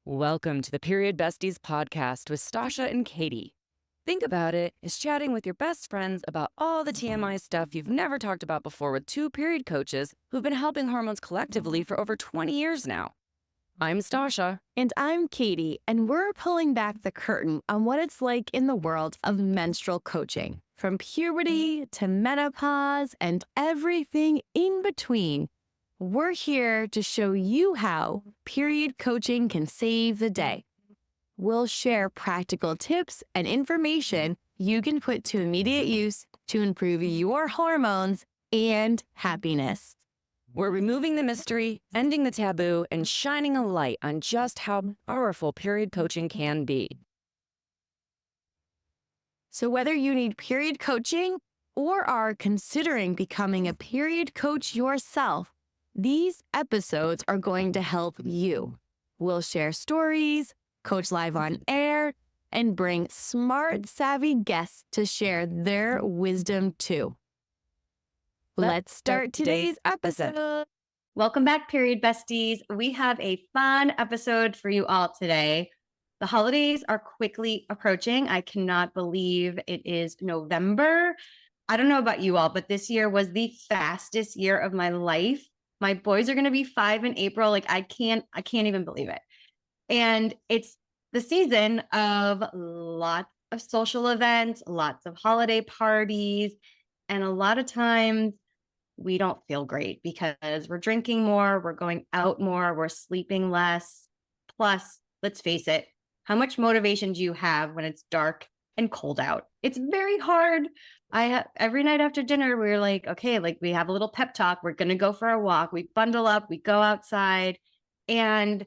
Welcome to the Period Besties Podcast with Stasha and Katie. Think about it as chatting with your best friends about all the TMI stuff you've never talked about before with two period coaches who've been helping hormones collectively for over 20 years now. I'm Stasha. And I'm Katie, and we're pulling back the curtain on what it's like in the world of menstrual coaching, from puberty to menopause and everything in between. We're here to show you how period coaching can save the day. We'll share practical tips and information you can put to immediate use to improve your hormones and happiness. We're removing the mystery, ending the taboo, and shining a light on just how powerful period coaching can be. So whether you need period coaching or are considering becoming a period coach yourself, these episodes are going to help you. We'll share stories, coach live on air, and bring smart, savvy guests to share their wisdom too. Let's start today's episode. Welcome back, Period Besties. We have a fun episode for you all today. The holidays are quickly approaching. I cannot believe it is November. I don't know about you all, but this year was the fastest year of my life. My boys are going to be 5 in April. I can't even believe it. And it's the season of lots of social events, lots of holiday parties, and a lot of times we don't feel great because we're drinking more, we're going out more, we're sleeping less. Plus, let's face it, how much motivation do you have when it's dark and cold out? It's very hard. Every night after dinner, we're like, okay, we have a little pep talk. We're going to go for a walk. We bundle up, we go outside. And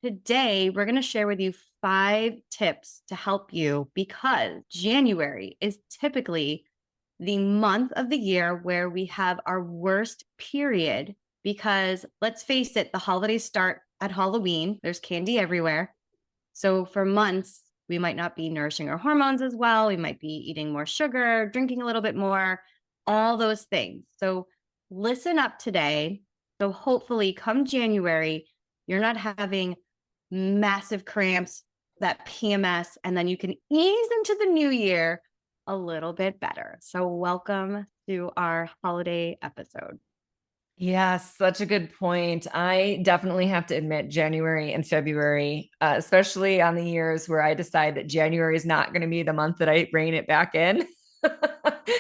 today we're going to share with you 5 tips to help you, because January is typically the month of the year where we have our worst period, because let's face it, the holidays start at Halloween. There's candy everywhere. So for months, we might not be nourishing our hormones as well. We might be eating more sugar, drinking a little bit more, all those things. So listen up today. So hopefully come January, you're not having massive cramps, that PMS, and then you can ease into the new year a little bit better. So welcome to our holiday episode. Yes, such a good point. I definitely have to admit, January and February, especially on the years where I decide that January is not going to be the month that I rein it back in.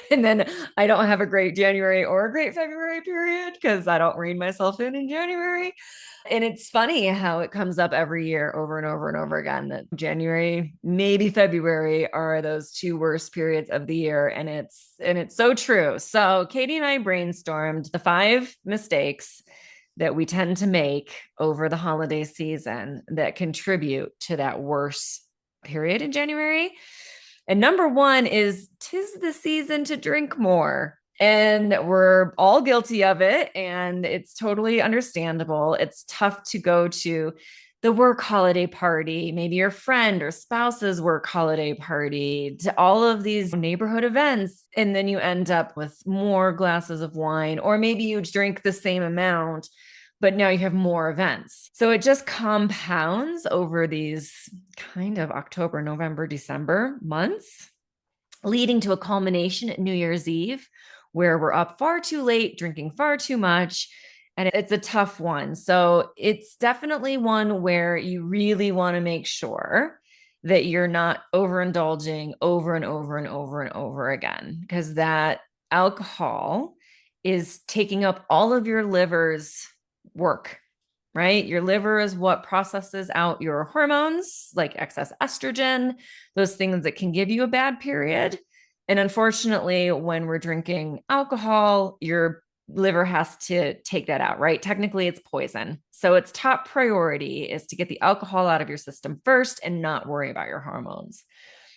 And then I don't have a great January or a great February period because I don't rein myself in January. And it's funny how it comes up every year over and over and over again that January, maybe February are those 2 worst periods of the year. And it's so true. So Katie and I brainstormed the 5 mistakes that we tend to make over the holiday season that contribute to that worst period in January. And number 1 is 'tis the season to drink more. And we're all guilty of it. And it's totally understandable. It's tough to go to the work holiday party, maybe your friend or spouse's work holiday party, to all of these neighborhood events. And then you end up with more glasses of wine, or maybe you drink the same amount, but now you have more events. So it just compounds over these kind of October, November, December months, leading to a culmination at New Year's Eve, where we're up far too late, drinking far too much. And it's a tough one. So it's definitely one where you really want to make sure that you're not overindulging over and over and over and over again, because that alcohol is taking up all of your liver's work, right? Your liver is what processes out your hormones, like excess estrogen, those things that can give you a bad period. And unfortunately, when we're drinking alcohol, your liver has to take that out, right? Technically, it's poison. So its top priority is to get the alcohol out of your system first and not worry about your hormones.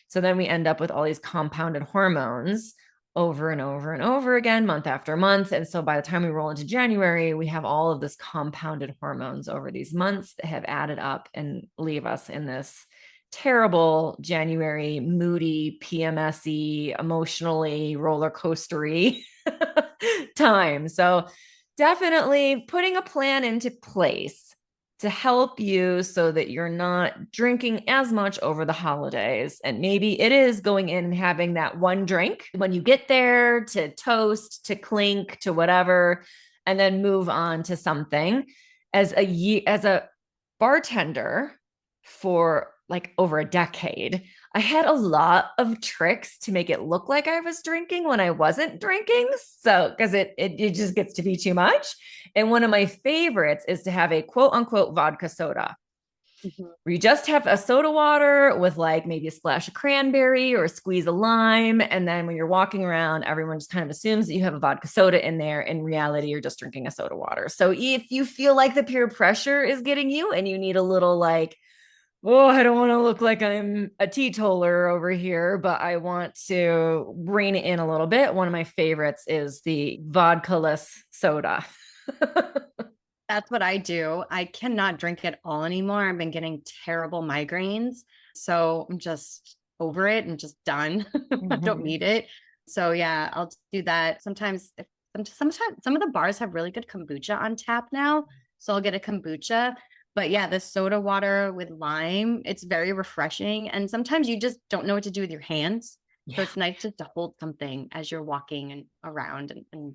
So then we end up with all these compounded hormones over and over and over again, month after month. And so by the time we roll into January, we have all of this compounded hormones over these months that have added up and leave us in this terrible January, moody, PMS-y, emotionally roller coastery time. So definitely putting a plan into place to help you so that you're not drinking as much over the holidays. And maybe it is going in and having that one drink when you get there to toast, to clink, to whatever, and then move on to something. As a bartender for like over a decade, I had a lot of tricks to make it look like I was drinking when I wasn't drinking. So, because it just gets to be too much. And one of my favorites is to have a quote unquote vodka soda, where you just have a soda water with like maybe a splash of cranberry or a squeeze of lime. And then when you're walking around, everyone just kind of assumes that you have a vodka soda in there. In reality, you're just drinking a soda water. So if you feel like the peer pressure is getting you and you need a little like, oh, I don't want to look like I'm a teetotaler over here, but I want to rein it in a little bit. One of my favorites is the vodka-less soda. That's what I do. I cannot drink at all anymore. I've been getting terrible migraines. So I'm just over it and just done. I don't need it. So yeah, I'll do that. Sometimes some of the bars have really good kombucha on tap now. So I'll get a kombucha. But yeah, the soda water with lime, it's very refreshing. And sometimes you just don't know what to do with your hands. So it's nice just to hold something as you're walking and around and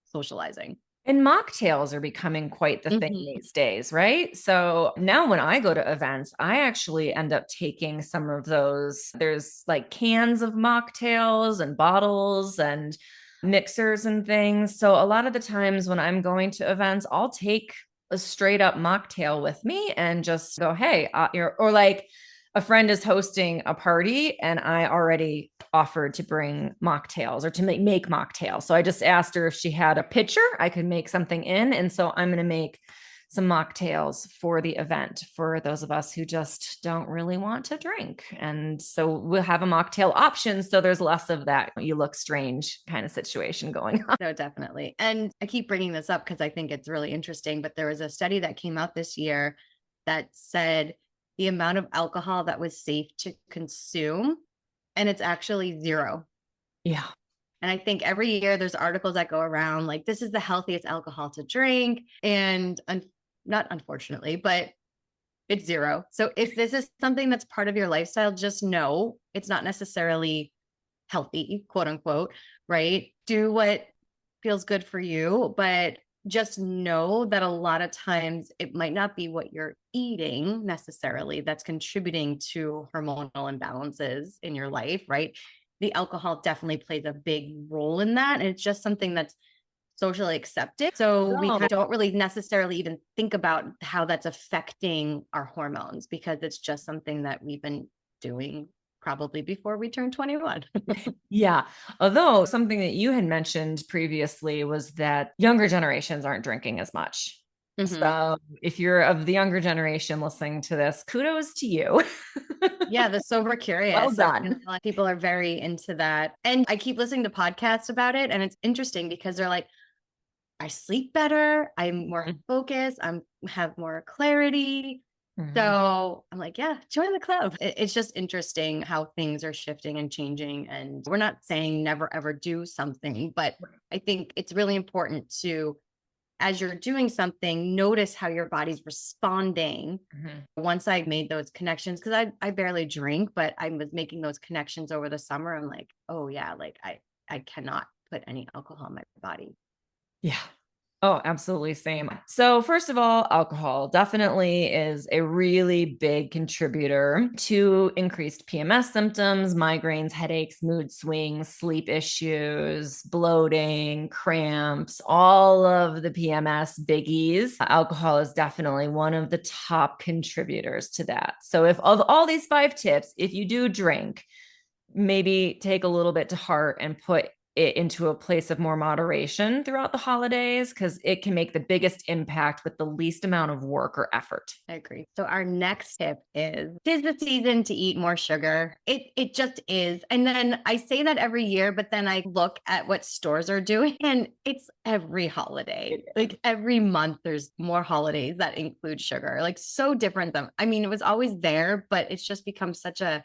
socializing. And mocktails are becoming quite the thing these days, right? So now when I go to events, I actually end up taking some of those. There's like cans of mocktails and bottles and mixers and things. So a lot of the times when I'm going to events, I'll take a straight up mocktail with me and just go, hey, or like a friend is hosting a party and I already offered to bring mocktails or to make mocktails. So I just asked her if she had a pitcher, I could make something in. And so I'm going to make some mocktails for the event for those of us who just don't really want to drink. And so we'll have a mocktail option. So there's less of that you look strange kind of situation going on. No, definitely. And I keep bringing this up because I think it's really interesting, but there was a study that came out this year that said the amount of alcohol that was safe to consume, and it's actually 0. Yeah. And I think every year there's articles that go around like, this is the healthiest alcohol to drink. And not unfortunately, but it's 0. So if this is something that's part of your lifestyle, just know it's not necessarily healthy, quote unquote, right? Do what feels good for you, but just know that a lot of times it might not be what you're eating necessarily that's contributing to hormonal imbalances in your life, right? The alcohol definitely plays a big role in that. And it's just something that's socially accepted. So we don't really necessarily even think about how that's affecting our hormones because it's just something that we've been doing probably before we turned 21. Yeah. Although something that you had mentioned previously was that younger generations aren't drinking as much. So if you're of the younger generation listening to this, kudos to you. Yeah, the sober curious. Well done. A lot of people are very into that. And I keep listening to podcasts about it. And it's interesting because they're like, I sleep better. I'm more focused. I have more clarity. So I'm like, yeah, join the club. It's just interesting how things are shifting and changing. And we're not saying never, ever do something, but I think it's really important to, as you're doing something, notice how your body's responding. Once I made those connections, because I barely drink, but I was making those connections over the summer. I'm like, oh yeah, like I cannot put any alcohol in my body. Yeah. Oh, absolutely. Same. So first of all, alcohol definitely is a really big contributor to increased PMS symptoms, migraines, headaches, mood swings, sleep issues, bloating, cramps, all of the PMS biggies. Alcohol is definitely one of the top contributors to that. So if of all these 5 tips, if you do drink, maybe take a little bit to heart and put it into a place of more moderation throughout the holidays because it can make the biggest impact with the least amount of work or effort. I agree. So our next tip is, 'tis the season to eat more sugar. It just is. And then I say that every year, but then I look at what stores are doing and it's every holiday. Like every month there's more holidays that include sugar. Like so different than, I mean, it was always there, but it's just become such a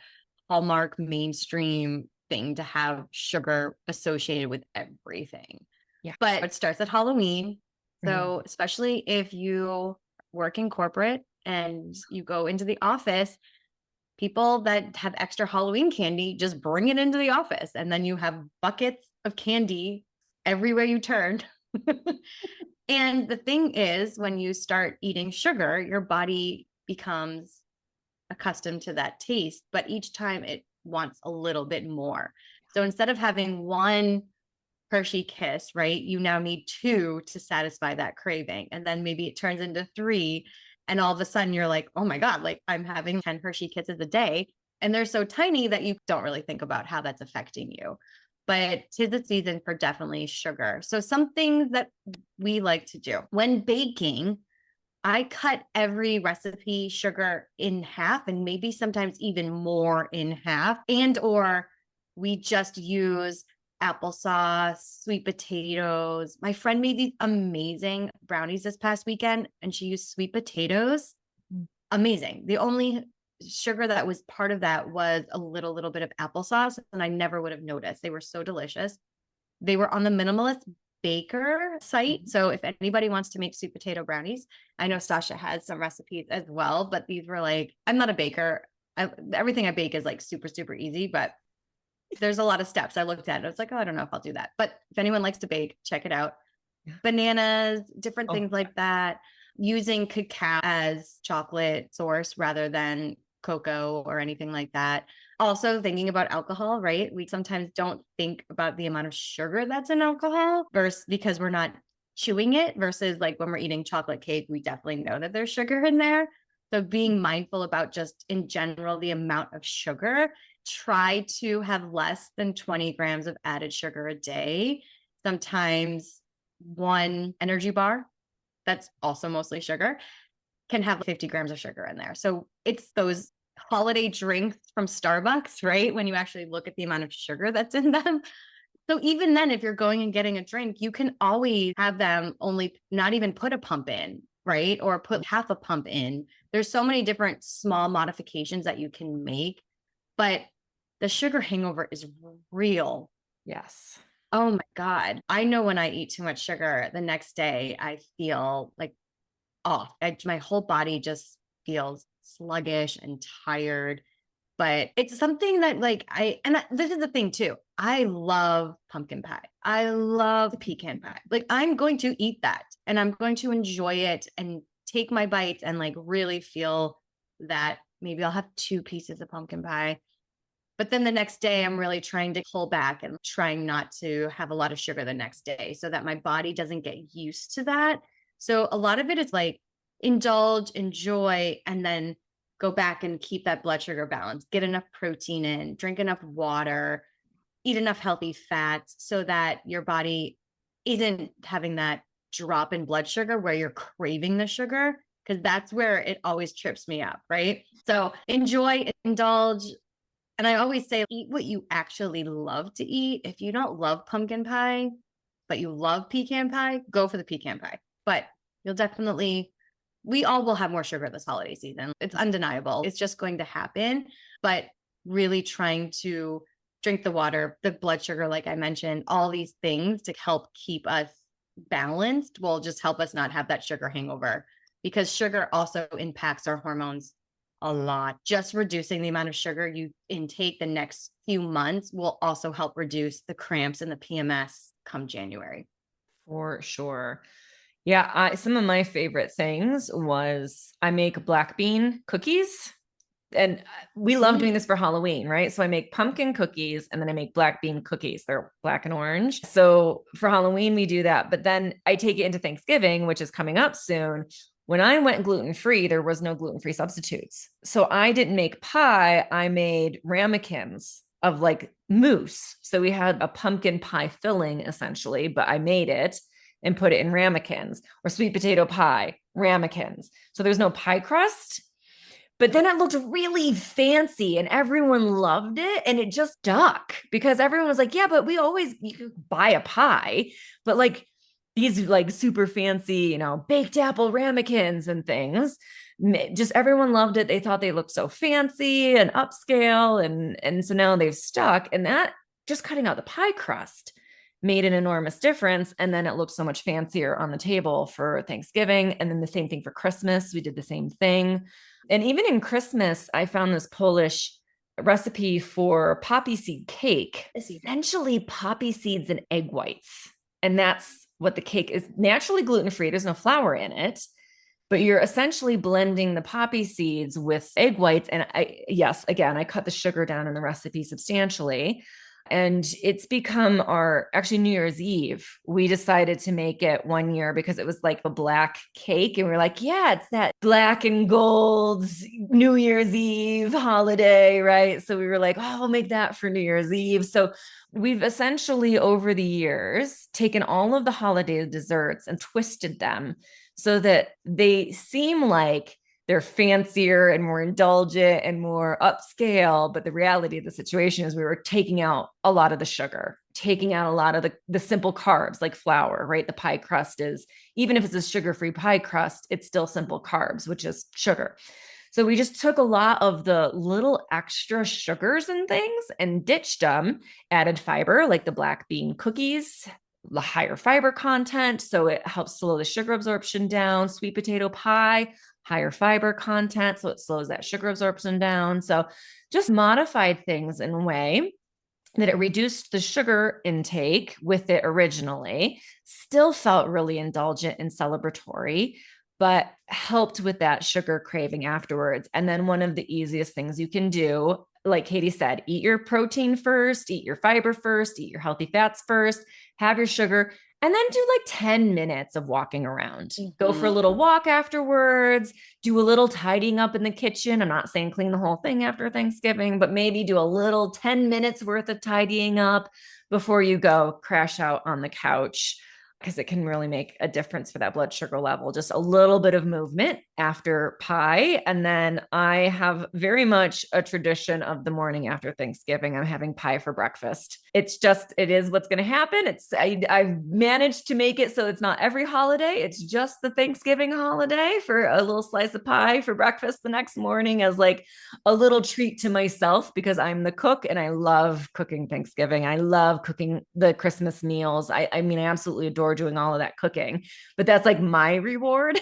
hallmark mainstream thing to have sugar associated with everything. Yeah. But it starts at Halloween. So especially if you work in corporate and you go into the office, people that have extra Halloween candy just bring it into the office. And then you have buckets of candy everywhere you turn. And the thing is, when you start eating sugar, your body becomes accustomed to that taste, but each time it wants a little bit more. So instead of having one Hershey Kiss, right, you now need two to satisfy that craving. And then maybe it turns into three. And all of a sudden you're like, oh my God, like I'm having 10 Hershey Kisses a day. And they're so tiny that you don't really think about how that's affecting you. But 'tis the season for definitely sugar. So some things that we like to do when baking, I cut every recipe sugar in half and maybe sometimes even more in half. And or we just use applesauce, sweet potatoes. My friend made these amazing brownies this past weekend and she used sweet potatoes. Amazing. The only sugar that was part of that was a little bit of applesauce, and I never would have noticed. They were so delicious. They were on the Minimalist Baker site. So if anybody wants to make sweet potato brownies, I know Stasha has some recipes as well, but these were like, I'm not a baker. Everything I bake is like super, super easy, but there's a lot of steps. I looked at it. I was like, oh, I don't know if I'll do that. But if anyone likes to bake, check it out. Bananas, different things like that. Using cacao as chocolate source rather than cocoa or anything like that. Also thinking about alcohol, right? We sometimes don't think about the amount of sugar that's in alcohol versus because we're not chewing it versus like when we're eating chocolate cake, we definitely know that there's sugar in there. So being mindful about just in general, the amount of sugar, try to have less than 20 grams of added sugar a day. Sometimes one energy bar that's also mostly sugar can have 50 grams of sugar in there. So it's those holiday drinks from Starbucks, right? When you actually look at the amount of sugar that's in them. So even then, if you're going and getting a drink, you can always have them only not even put a pump in, right? Or put half a pump in. There's so many different small modifications that you can make, but the sugar hangover is real. Yes. Oh my God. I know when I eat too much sugar, the next day I feel like off. My whole body just feels sluggish and tired. But it's something that like this is the thing too. I love pumpkin pie. I love pecan pie. Like I'm going to eat that and I'm going to enjoy it and take my bite and like really feel that maybe I'll have 2 pieces of pumpkin pie. But then the next day, I'm really trying to pull back and trying not to have a lot of sugar the next day so that my body doesn't get used to that. So a lot of it is like indulge, enjoy, and then go back and keep that blood sugar balance, get enough protein in, drink enough water, eat enough healthy fats so that your body isn't having that drop in blood sugar where you're craving the sugar, because that's where it always trips me up, right? So enjoy, indulge. And I always say, eat what you actually love to eat. If you don't love pumpkin pie, but you love pecan pie, go for the pecan pie. But you'll definitely, we all will have more sugar this holiday season. It's undeniable. It's just going to happen. But really trying to drink the water, the blood sugar, like I mentioned, all these things to help keep us balanced will just help us not have that sugar hangover, because sugar also impacts our hormones a lot. Just reducing the amount of sugar you intake the next few months will also help reduce the cramps and the PMS come January. For sure. Yeah. Some of my favorite things was I make black bean cookies, and we love doing this for Halloween, right? So I make pumpkin cookies and then I make black bean cookies. They're black and orange. So for Halloween, we do that. But then I take it into Thanksgiving, which is coming up soon. When I went gluten-free, there was no gluten-free substitutes. So I didn't make pie. I made ramekins of like mousse. So we had a pumpkin pie filling essentially, but I made it and put it in ramekins, or sweet potato pie, ramekins. So there's no pie crust, but then it looked really fancy and everyone loved it. And it just stuck because everyone was like, yeah, but you could buy a pie, but like, these like super fancy, baked apple ramekins and things. Just everyone loved it. They thought they looked so fancy and upscale. And so now they've stuck, and that just cutting out the pie crust made an enormous difference. And then it looked so much fancier on the table for Thanksgiving. And then the same thing for Christmas. We did the same thing. And even in Christmas, I found this Polish recipe for poppy seed cake, essentially poppy seeds and egg whites. And that's what the cake is. Naturally gluten-free. There's no flour in it, but you're essentially blending the poppy seeds with egg whites. And I cut the sugar down in the recipe substantially. And it's become actually New Year's Eve. We decided to make it one year because it was like a black cake. And we're like, yeah, it's that black and gold New Year's Eve holiday, right? So we were like, oh, we'll make that for New Year's Eve. So we've essentially over the years taken all of the holiday desserts and twisted them so that they seem like they're fancier and more indulgent and more upscale. But the reality of the situation is we were taking out a lot of the sugar, taking out a lot of the simple carbs like flour, right? The pie crust is, even if it's a sugar-free pie crust, it's still simple carbs, which is sugar. So we just took a lot of the little extra sugars and things and ditched them, added fiber like the black bean cookies, the higher fiber content. So it helps slow the sugar absorption down. Sweet potato pie, higher fiber content. So it slows that sugar absorption down. So just modified things in a way that it reduced the sugar intake with it originally, still felt really indulgent and celebratory, but helped with that sugar craving afterwards. And then one of the easiest things you can do, like Katie said, eat your protein first, eat your fiber first, eat your healthy fats first, have your sugar, and then do like 10 minutes of walking around. Go for a little walk afterwards, do a little tidying up in the kitchen. I'm not saying clean the whole thing after Thanksgiving, but maybe do a little 10 minutes worth of tidying up before you go crash out on the couch, because it can really make a difference for that blood sugar level. Just a little bit of movement after pie. And then I have very much a tradition of the morning after Thanksgiving, I'm having pie for breakfast. It is what's going to happen. I've managed to make it so it's not every holiday. It's just the Thanksgiving holiday for a little slice of pie for breakfast the next morning as like a little treat to myself, because I'm the cook and I love cooking Thanksgiving. I love cooking the Christmas meals. I mean, I absolutely adore doing all of that cooking, but that's like my reward.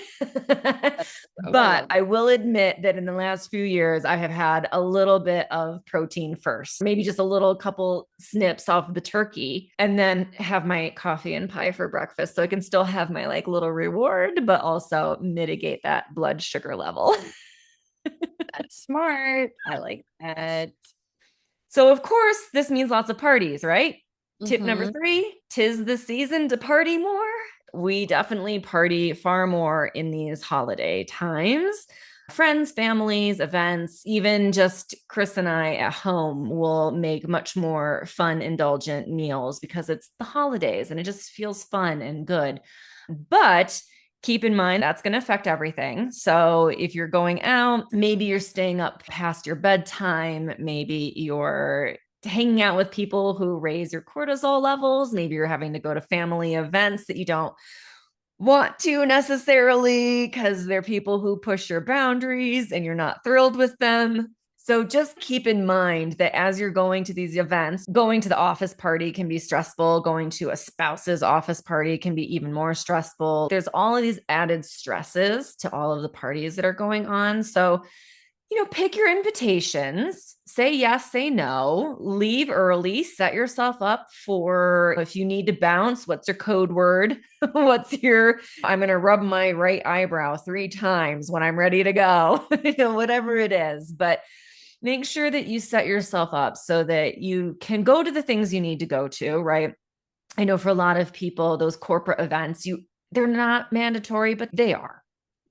But I will admit that in the last few years, I have had a little bit of protein first, maybe just a little couple snips off of the turkey, and then have my coffee and pie for breakfast. So I can still have my like little reward, but also mitigate that blood sugar level. That's smart. I like that. So of course, this means lots of parties, right? Tip number 3, 'tis the season to party more. We definitely party far more in these holiday times. Friends, families, events, even just Chris and I at home will make much more fun, indulgent meals because it's the holidays and it just feels fun and good. But keep in mind, that's going to affect everything. So if you're going out, maybe you're staying up past your bedtime, maybe you're hanging out with people who raise your cortisol levels. Maybe you're having to go to family events that you don't want to necessarily because they're people who push your boundaries and you're not thrilled with them. So just keep in mind that as you're going to these events, going to the office party can be stressful. Going to a spouse's office party can be even more stressful. There's all of these added stresses to all of the parties that are going on. So pick your invitations, say yes, say no, leave early, set yourself up for if you need to bounce, what's your code word? I'm going to rub my right eyebrow 3 times when I'm ready to go, whatever it is. But make sure that you set yourself up so that you can go to the things you need to go to, right? I know for a lot of people, those corporate events, they're not mandatory, but they are.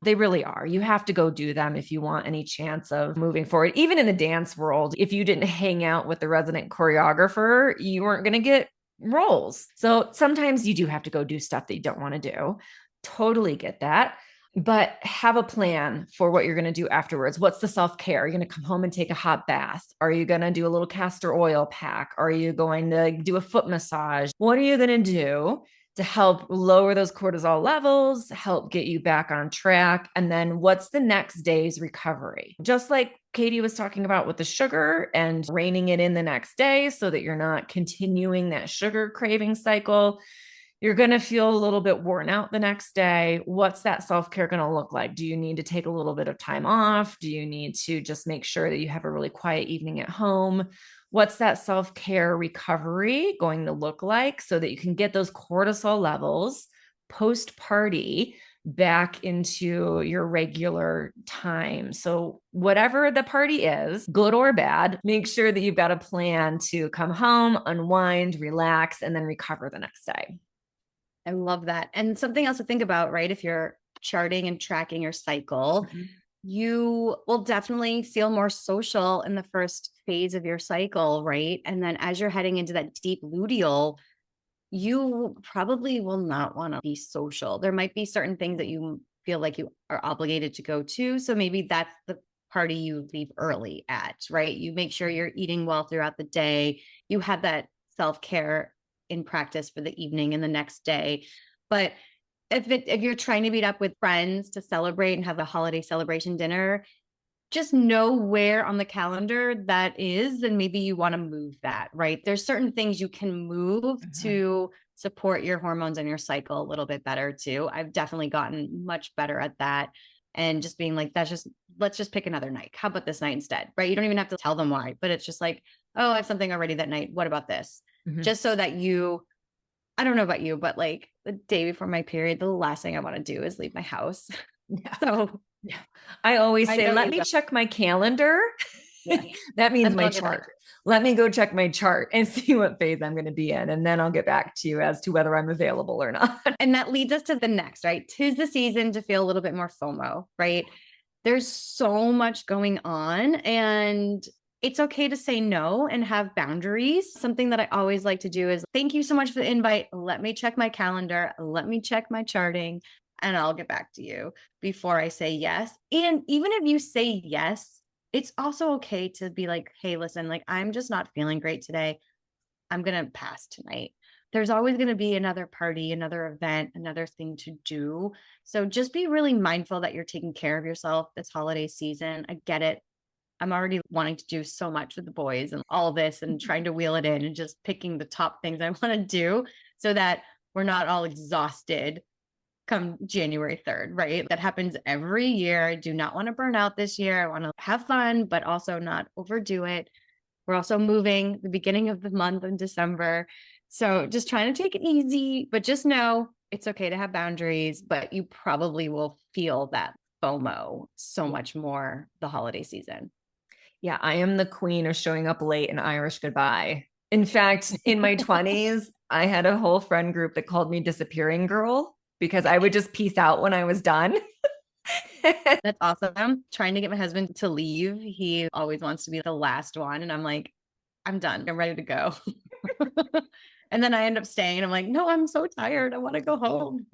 They really are. You have to go do them if you want any chance of moving forward. Even in the dance world, if you didn't hang out with the resident choreographer, you weren't going to get roles. So sometimes you do have to go do stuff that you don't want to do. Totally get that. But have a plan for what you're going to do afterwards. What's the self-care? Are you going to come home and take a hot bath? Are you going to do a little castor oil pack? Are you going to do a foot massage? What are you going to do to help lower those cortisol levels, help get you back on track. And then what's the next day's recovery? Just like Katie was talking about with the sugar and reining it in the next day so that you're not continuing that sugar craving cycle. You're going to feel a little bit worn out the next day. What's that self-care going to look like? Do you need to take a little bit of time off? Do you need to just make sure that you have a really quiet evening at home? What's that self-care recovery going to look like so that you can get those cortisol levels post-party back into your regular time? So whatever the party is, good or bad, make sure that you've got a plan to come home, unwind, relax, and then recover the next day. I love that. And something else to think about, right? If you're charting and tracking your cycle, you will definitely feel more social in the first phase of your cycle, right? And then as you're heading into that deep luteal, you probably will not want to be social. There might be certain things that you feel like you are obligated to go to. So maybe that's the party you leave early at, right? You make sure you're eating well throughout the day. You have that self-care in practice for the evening and the next day. But if you're trying to meet up with friends to celebrate and have a holiday celebration dinner, just know where on the calendar that is, and maybe you want to move that, right? There's certain things you can move to support your hormones and your cycle a little bit better too. I've definitely gotten much better at that. And just being like, let's just pick another night. How about this night instead, right? You don't even have to tell them why, but it's just like, oh, I have something already that night. What about this? Just so that I don't know about you, but like the day before my period, the last thing I want to do is leave my house. Yeah. So yeah. I always say, let me check my calendar. Yeah. That means my chart. Let me go check my chart and see what phase I'm going to be in. And then I'll get back to you as to whether I'm available or not. And that leads us to the next, right? 'Tis the season to feel a little bit more FOMO, right? There's so much going on, and it's okay to say no and have boundaries. Something that I always like to do is, thank you so much for the invite. Let me check my calendar. Let me check my charting, and I'll get back to you before I say yes. And even if you say yes, it's also okay to be like, hey, listen, like, I'm just not feeling great today. I'm going to pass tonight. There's always going to be another party, another event, another thing to do. So just be really mindful that you're taking care of yourself this holiday season. I get it. I'm already wanting to do so much with the boys and all this and trying to wheel it in and just picking the top things I want to do so that we're not all exhausted come January 3rd, right? That happens every year. I do not want to burn out this year. I want to have fun, but also not overdo it. We're also moving the beginning of the month in December. So just trying to take it easy, but just know it's okay to have boundaries, but you probably will feel that FOMO so much more the holiday season. Yeah, I am the queen of showing up late and Irish goodbye. In fact, in my 20s, I had a whole friend group that called me disappearing girl because I would just peace out when I was done. That's awesome. I'm trying to get my husband to leave. He always wants to be the last one. And I'm like, I'm done. I'm ready to go. And then I end up staying and I'm like, no, I'm so tired. I want to go home.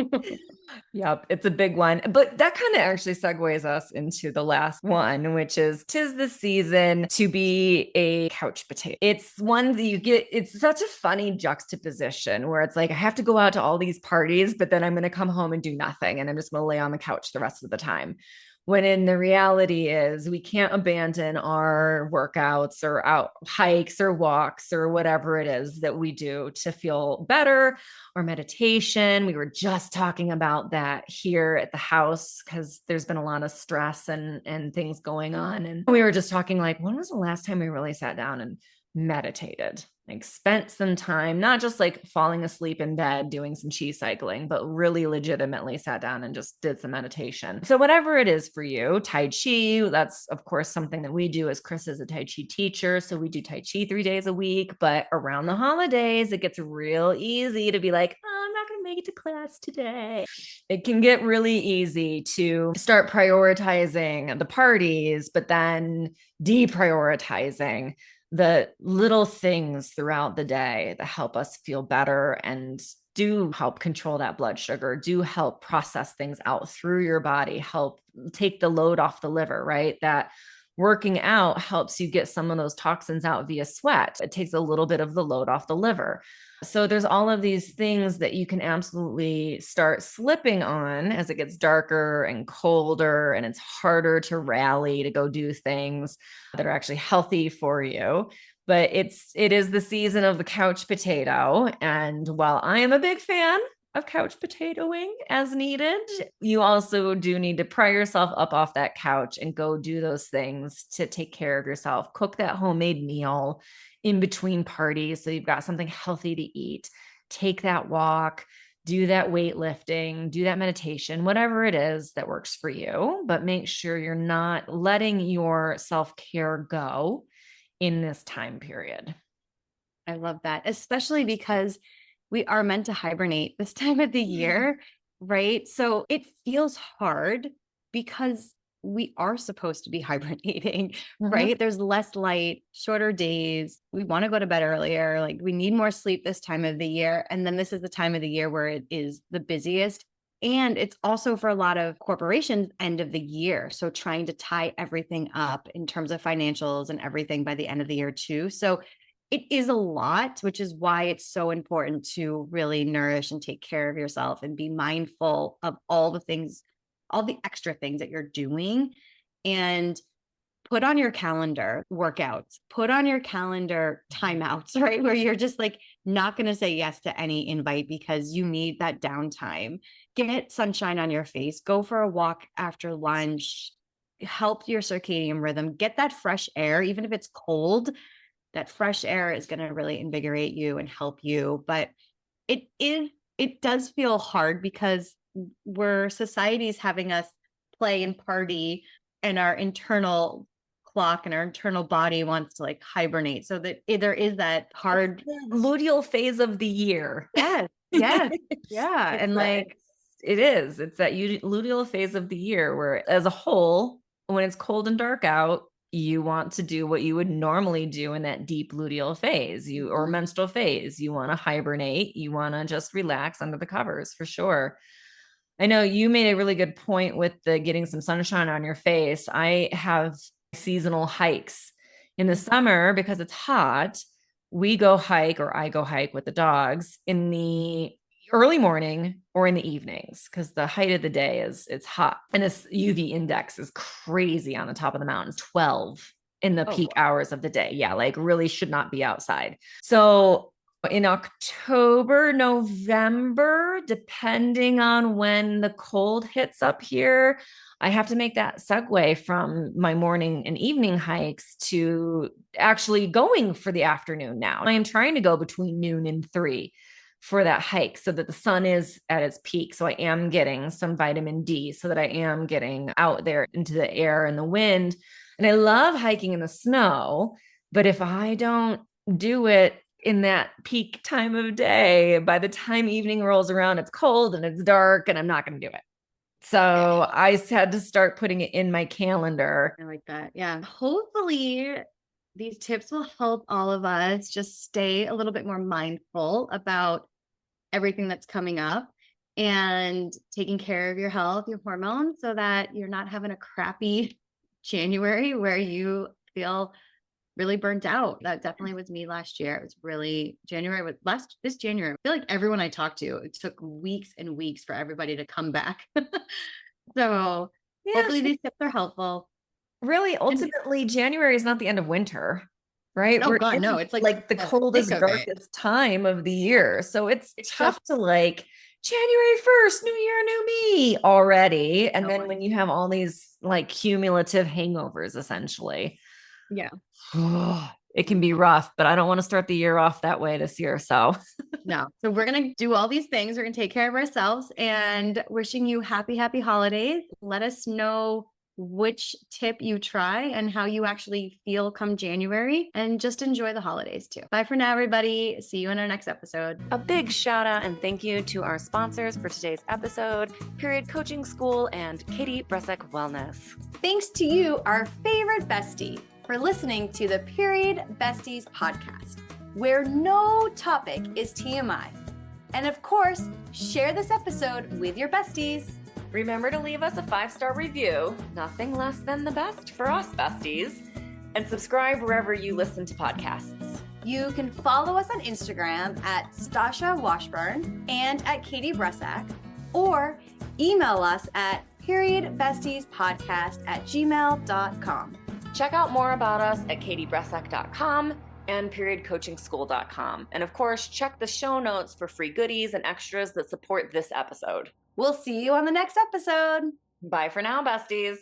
Yep, it's a big one. But that kind of actually segues us into the last one, which is 'tis the season to be a couch potato. It's one that you get, it's such a funny juxtaposition where it's like, I have to go out to all these parties, but then I'm going to come home and do nothing. And I'm just going to lay on the couch the rest of the time. When in the reality is we can't abandon our workouts or out hikes or walks or whatever it is that we do to feel better, or meditation. We were just talking about that here at the house because there's been a lot of stress and things going on. And we were just talking like, when was the last time we really sat down and meditated? Like spent some time, not just like falling asleep in bed, doing some chi cycling, but really legitimately sat down and just did some meditation. So whatever it is for you, Tai Chi, that's of course something that we do, as Chris is a Tai Chi teacher. So we do Tai Chi 3 days a week, but around the holidays, it gets real easy to be like, oh, I'm not going to make it to class today. It can get really easy to start prioritizing the parties, but then deprioritizing the little things throughout the day that help us feel better and do help control that blood sugar, do help process things out through your body, help take the load off the liver, right? That working out helps you get some of those toxins out via sweat. It takes a little bit of the load off the liver. So there's all of these things that you can absolutely start slipping on as it gets darker and colder, and it's harder to rally to go do things that are actually healthy for you. But it is the season of the couch potato. And while I am a big fan of couch potatoing as needed, you also do need to pry yourself up off that couch and go do those things to take care of yourself. Cook that homemade meal in between parties so you've got something healthy to eat. Take that walk, do that weightlifting, do that meditation, whatever it is that works for you, but make sure you're not letting your self-care go in this time period. I love that, especially because we are meant to hibernate this time of the year, right? So it feels hard because we are supposed to be hibernating, right? There's less light, shorter days. We want to go to bed earlier. Like we need more sleep this time of the year. And then this is the time of the year where it is the busiest. And it's also for a lot of corporations end of the year. So trying to tie everything up in terms of financials and everything by the end of the year too. So it is a lot, which is why it's so important to really nourish and take care of yourself and be mindful of all the things, all the extra things that you're doing, and put on your calendar workouts, put on your calendar timeouts, right? Where you're just like not going to say yes to any invite because you need that downtime. Get sunshine on your face, go for a walk after lunch, help your circadian rhythm, get that fresh air, even if it's cold. That fresh air is going to really invigorate you and help you. But it does feel hard because society's having us play and party, and our internal clock and our internal body wants to like hibernate. So that there is that hard luteal phase of the year. Yes. Yeah. And like it's that luteal phase of the year where as a whole, when it's cold and dark out, you want to do what you would normally do in that deep luteal phase, or menstrual phase. You want to hibernate. You want to just relax under the covers for sure. I know you made a really good point with the getting some sunshine on your face. I have seasonal hikes in the summer because it's hot. We go hike, or I go hike with the dogs in the early morning or in the evenings because the height of the day it's hot, and this UV index is crazy on the top of the mountains, 12 in the peak hours of the day. Yeah, like really should not be outside. So in October, November, depending on when the cold hits up here, I have to make that segue from my morning and evening hikes to actually going for the afternoon now. I am trying to go between noon and 3 for that hike so that the sun is at its peak. So I am getting some vitamin D so that I am getting out there into the air and the wind. And I love hiking in the snow, but if I don't do it in that peak time of day, by the time evening rolls around, it's cold and it's dark and I'm not going to do it. So I had to start putting it in my calendar. I like that. Yeah. Hopefully these tips will help all of us just stay a little bit more mindful about everything that's coming up and taking care of your health, your hormones, so that you're not having a crappy January where you feel really burnt out. That definitely was me last year. It was really this January. I feel like everyone I talked to, it took weeks and weeks for everybody to come back. So hopefully these tips are helpful. Really, ultimately, January is not the end of winter. Right? Oh God, no. It's like the coldest, darkest time of the year. So it's tough to like January 1st, new year, new me already. And then when you have all these like cumulative hangovers, essentially. Yeah. It can be rough, but I don't want to start the year off that way this year. So no. So we're going to do all these things. We're going to take care of ourselves, and wishing you happy holidays. Let us know which tip you try and how you actually feel come January, and just enjoy the holidays too. Bye for now, everybody. See you in our next episode. A big shout out and thank you to our sponsors for today's episode, Period Coaching School and Katie Bresek Wellness. Thanks to you, our favorite bestie, for listening to the Period Besties Podcast, where no topic is TMI. And of course, share this episode with your besties. Remember to leave us a 5-star review, nothing less than the best for us besties, and subscribe wherever you listen to podcasts. You can follow us on Instagram at Stasha Washburn and at Katie Bresak, or email us at periodbestiespodcast@gmail.com. Check out more about us at katiebresak.com and periodcoachingschool.com. And of course, check the show notes for free goodies and extras that support this episode. We'll see you on the next episode. Bye for now, besties.